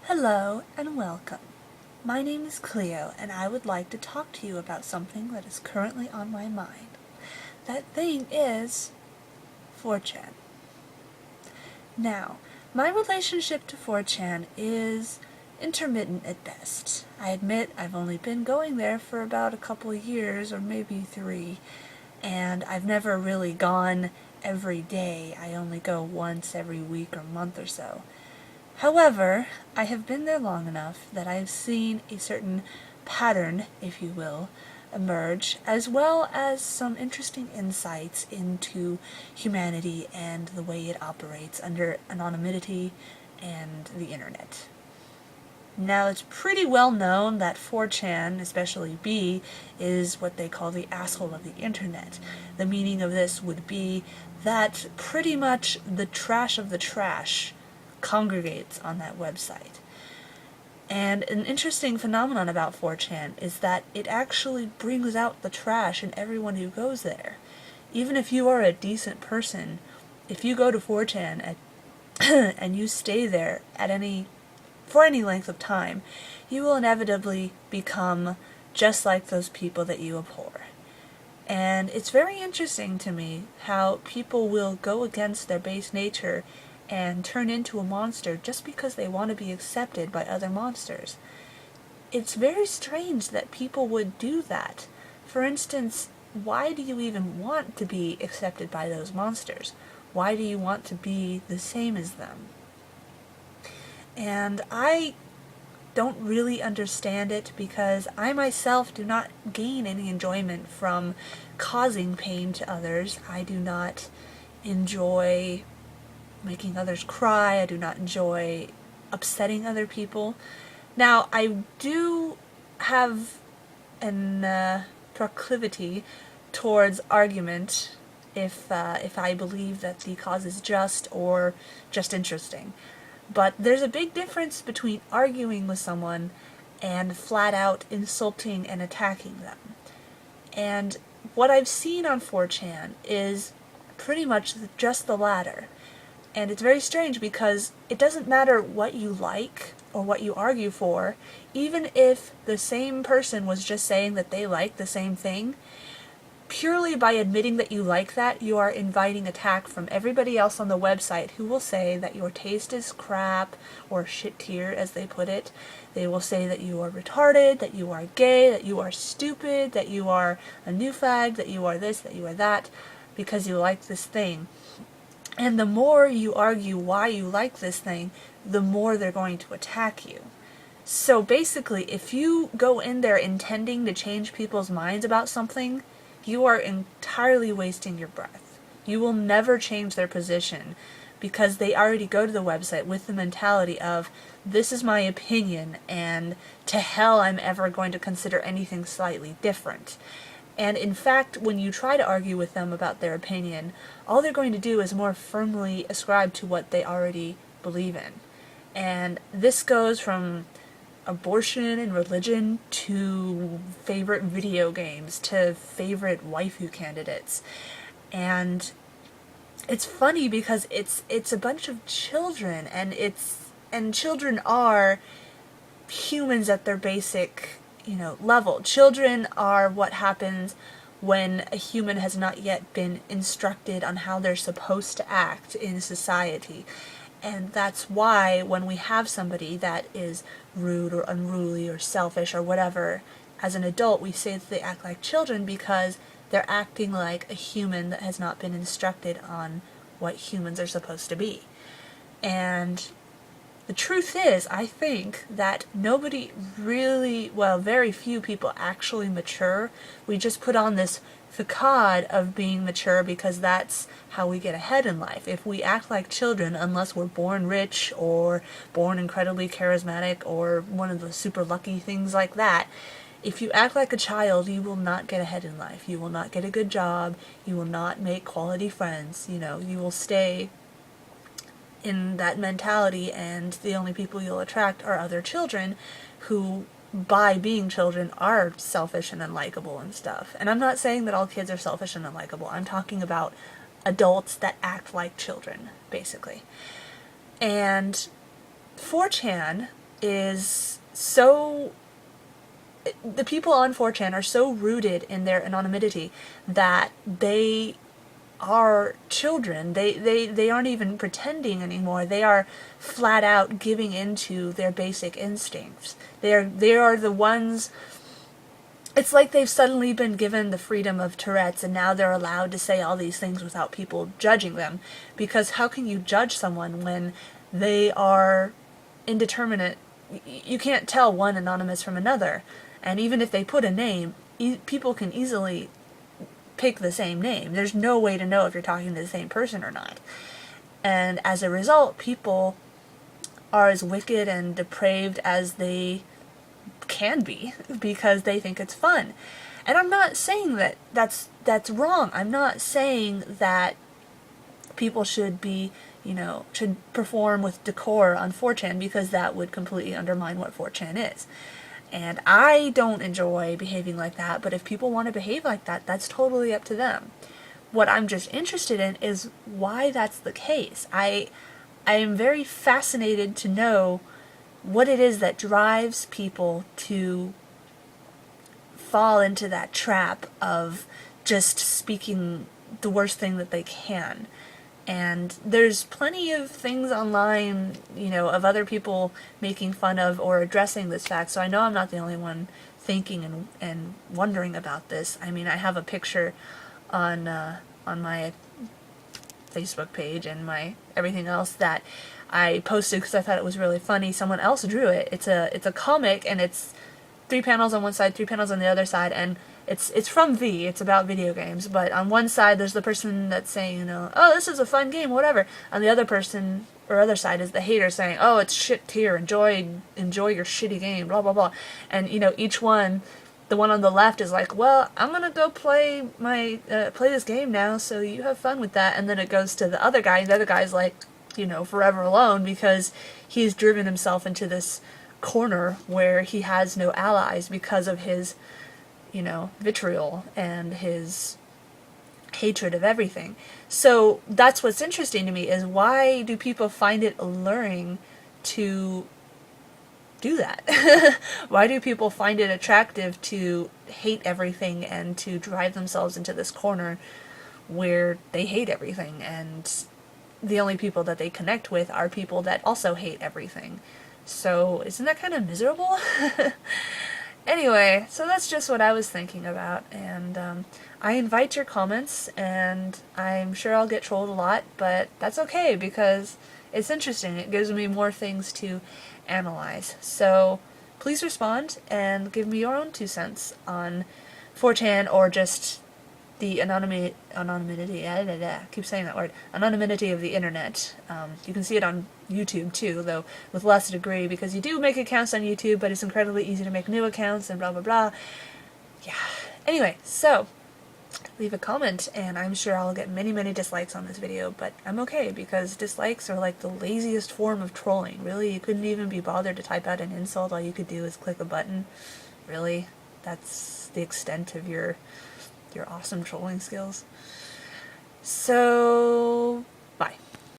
Hello and welcome. My name is Cleo and I would like to talk to you about something that is currently on my mind. That thing is 4chan. Now, my relationship to 4chan is intermittent at best. I admit I've only been going there for about a couple of years, or maybe 3, and I've never really gone every day. I only go once every week or month or so. However, I have been there long enough that I have seen a certain pattern, if you will, emerge, as well as some interesting insights into humanity and the way it operates under anonymity and the internet. Now, it's pretty well known that 4chan, especially B, is what they call the asshole of the internet. The meaning of this would be that pretty much the trash of the trash congregates on that website. And an interesting phenomenon about 4chan is that it actually brings out the trash in everyone who goes there. Even if you are a decent person, if you go to 4chan and you stay there for any length of time, you will inevitably become just like those people that you abhor. And it's very interesting to me how people will go against their base nature and turn into a monster just because they want to be accepted by other monsters. It's very strange that people would do that. For instance, why do you even want to be accepted by those monsters? Why do you want to be the same as them? And I don't really understand it because I myself do not gain any enjoyment from causing pain to others. I do not enjoy making others cry. I do not enjoy upsetting other people. Now, I do have an proclivity towards argument if I believe that the cause is just or just interesting. But there's a big difference between arguing with someone and flat out insulting and attacking them. And what I've seen on 4chan is pretty much just the latter. And it's very strange because it doesn't matter what you like or what you argue for, even if the same person was just saying that they like the same thing, purely by admitting that you like that, you are inviting attack from everybody else on the website who will say that your taste is crap, or shit tier as they put it. They will say that you are retarded, that you are gay, that you are stupid, that you are a new fag, that you are this, that you are that, because you like this thing. And the more you argue why you like this thing, the more they're going to attack you. So basically, if you go in there intending to change people's minds about something, you are entirely wasting your breath. You will never change their position because they already go to the website with the mentality of, this is my opinion, and to hell I'm ever going to consider anything slightly different. And in fact, when you try to argue with them about their opinion, all they're going to do is more firmly ascribe to what they already believe in. And this goes from abortion and religion to favorite video games to favorite waifu candidates. And it's funny because it's a bunch of children, and children are humans at their basic level. Children are what happens when a human has not yet been instructed on how they're supposed to act in society. And that's why when we have somebody that is rude or unruly or selfish or whatever, as an adult we say that they act like children because they're acting like a human that has not been instructed on what humans are supposed to be. And the truth is, I think that nobody really, very few people actually mature. We just put on this facade of being mature because that's how we get ahead in life. If we act like children, unless we're born rich or born incredibly charismatic or one of the super lucky things like that, if you act like a child, you will not get ahead in life. You will not get a good job. You will not make quality friends. You will stay in that mentality, and the only people you'll attract are other children who, by being children, are selfish and unlikable and stuff. And I'm not saying that all kids are selfish and unlikable. I'm talking about adults that act like children, basically. And 4chan is so... The people on 4chan are so rooted in their anonymity that they are children. They aren't even pretending anymore. They are flat out giving into their basic instincts. They are the ones... It's like they've suddenly been given the freedom of Tourette's, and now they're allowed to say all these things without people judging them. Because how can you judge someone when they are indeterminate? You can't tell one anonymous from another. And even if they put a name, people can easily pick the same name. There's no way to know if you're talking to the same person or not. And as a result, people are as wicked and depraved as they can be because they think it's fun. And I'm not saying that that's wrong. I'm not saying that people should be, should perform with decor on 4chan, because that would completely undermine what 4chan is. And I don't enjoy behaving like that, but if people want to behave like that, that's totally up to them. What I'm just interested in is why that's the case. I am very fascinated to know what it is that drives people to fall into that trap of just speaking the worst thing that they can. And there's plenty of things online, of other people making fun of or addressing this fact, so I know I'm not the only one thinking and wondering about this. I mean, I have a picture on my Facebook page and my everything else that I posted because I thought it was really funny. Someone else drew it. It's a comic, and it's 3 panels on one side, 3 panels on the other side, and it's from V. It's about video games. But on one side, there's the person that's saying, oh, this is a fun game, whatever. On the other person or other side is the hater saying, oh, it's shit tier. Enjoy your shitty game. Blah blah blah. And each one. The one on the left is like, well, I'm gonna go play this game now, so you have fun with that. And then it goes to the other guy, and the other guy's like, forever alone, because he's driven himself into this corner where he has no allies because of his, vitriol and his hatred of everything. So that's what's interesting to me, is why do people find it alluring to do that? Why do people find it attractive to hate everything and to drive themselves into this corner where they hate everything, and the only people that they connect with are people that also hate everything? So isn't that kind of miserable? Anyway, so that's just what I was thinking about, and I invite your comments, and I'm sure I'll get trolled a lot, but that's okay because it's interesting. It gives me more things to analyze. So please respond and give me your own 2 cents on 4chan, or just the anonymity, I keep saying that word, anonymity of the internet. You can see it on YouTube too, though with less degree, because you do make accounts on YouTube, but it's incredibly easy to make new accounts and blah blah blah. Yeah. Anyway, so leave a comment, and I'm sure I'll get many, many dislikes on this video, but I'm okay, because dislikes are like the laziest form of trolling. Really? You couldn't even be bothered to type out an insult? All you could do is click a button? Really? That's the extent of your awesome trolling skills? So, bye.